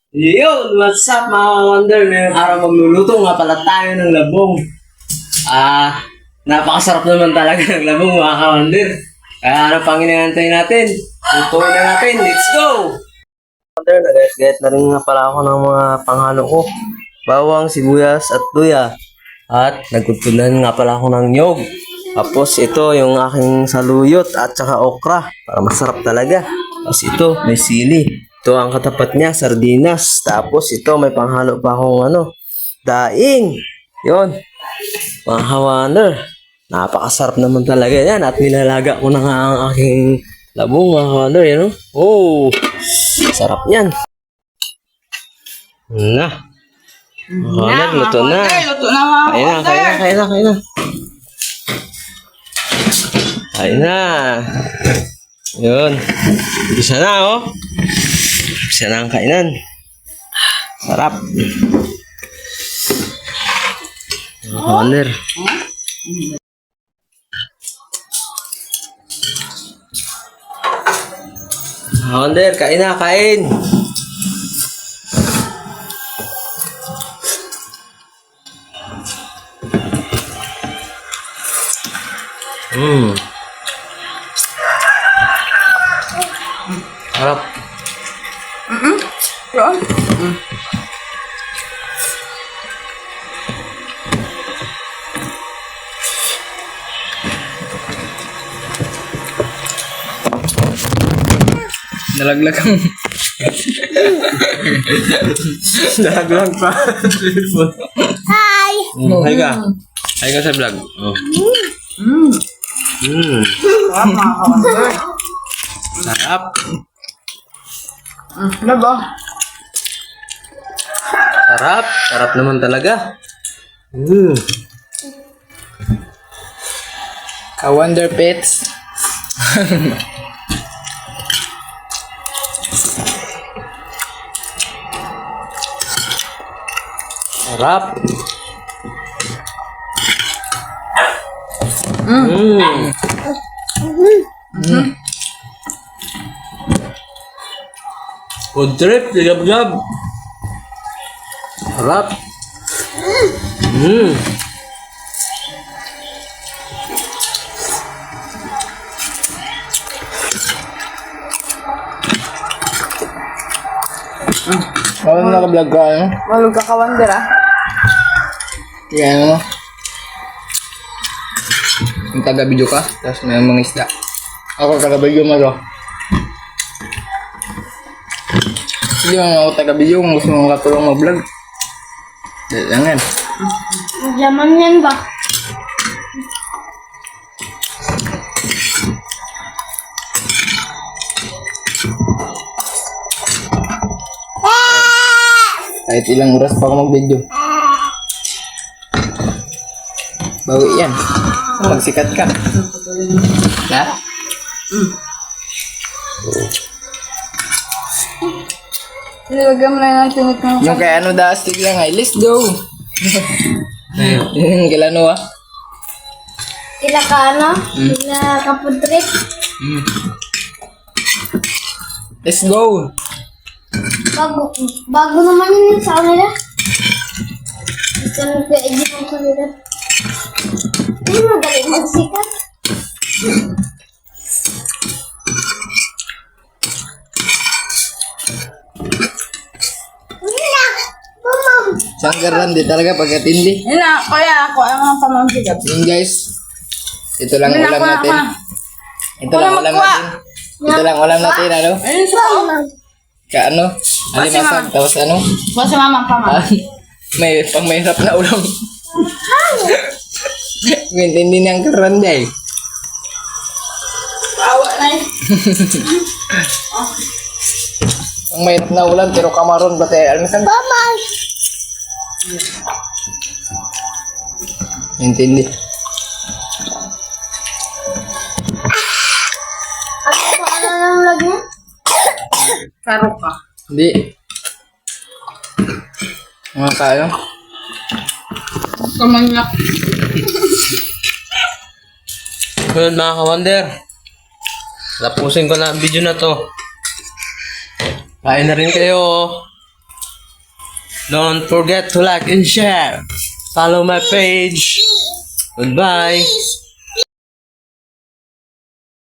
Yun, what's up mga wonder? Ngayong araw magluluto nga pala tayo ng labong. Napakasarap naman talaga ng labong mga ka-wonder. Kaya ano pang inaantay natin? Lutuin na natin, let's go! Wonder, nagayat-gayat na rin nga pala ako ng mga panghalo ko. Bawang, sibuyas at luya. At nagkutulan nga pala ako ng nyog. Tapos ito yung aking saluyot at saka okra. Para masarap talaga. Tapos ito, may sili. Ito ang katapat niya, sardinas. Tapos ito, may panghalo pa akong daing. Yon, mga ka-wonder. Napakasarap naman talaga yan. At nilalaga ko na nga ang aking labong mga ka-wonder. Yan o. Oh, sarap yan. Na. Ka-wonder, luto na. Luto na mga Kain na, kain na, kain na, kain na. Kain na. Yun. Isa na oh. Isa na ang kainan. Sarap. Wonder. Wonder, kain na, kain. Sarap. Yun. Nalaglag ang Nalaglag pa. Hi! Hi ka. Hi ka sa vlog. Oh. Sarap mga kawander. Sarap. Ano ba? Sarap. Sarap naman talaga. ka-wonder pets. Sarap. Food trip, ligab-gab. Sarap. Ano naka-vlog ka, ano? Malog ka kawander ah. Yan, ano? Yung taga-video ka, tapos may mga isda. Ako taga-video mo, bro. Hindi mo ako taga-video kung gusto mo katulong mag-vlog. Dahil lang yan. Magyaman yan ba? Kahit ilang oras pa ako mag-video. Bawi yan. Magsikat ka. Na? Nilagyan mo na yung tinik ng Yung kay ano daastig lang ay, let's go! Yung kila ano ah. Kila ka ano? Kila kapudrik? Let's go! Bago naman yun yung sa kanila. Gusto nyo ka-edit ang kanila. Ay, madali magsikat. Sanggaran di talaga pagkatindi. Yun na, kaya ako ang mga pamamsigat. Yun guys. Ito lang Yun na, ulam kuha natin. ka. Ito lang ulam natin. Ito lang ulam natin, ano? Ayun sa ako. Ka ano? Alimasag, tapos ano? Kuha si mama pama. May pang mahirap na ulam. Hindi niyang karanda eh. Awa na eh. Ang mahirap na ulam, pero kamaron ba tayo? Alimasag? Mama! Intindi. Ako ano nang lagyan? Karo ka. Hindi. Mga kayo. Kamanyak. Good mga ka-wonder. Tapusin ko na ang video na to. Kain na rin kayo. Don't forget to like and share. Follow my page. Goodbye.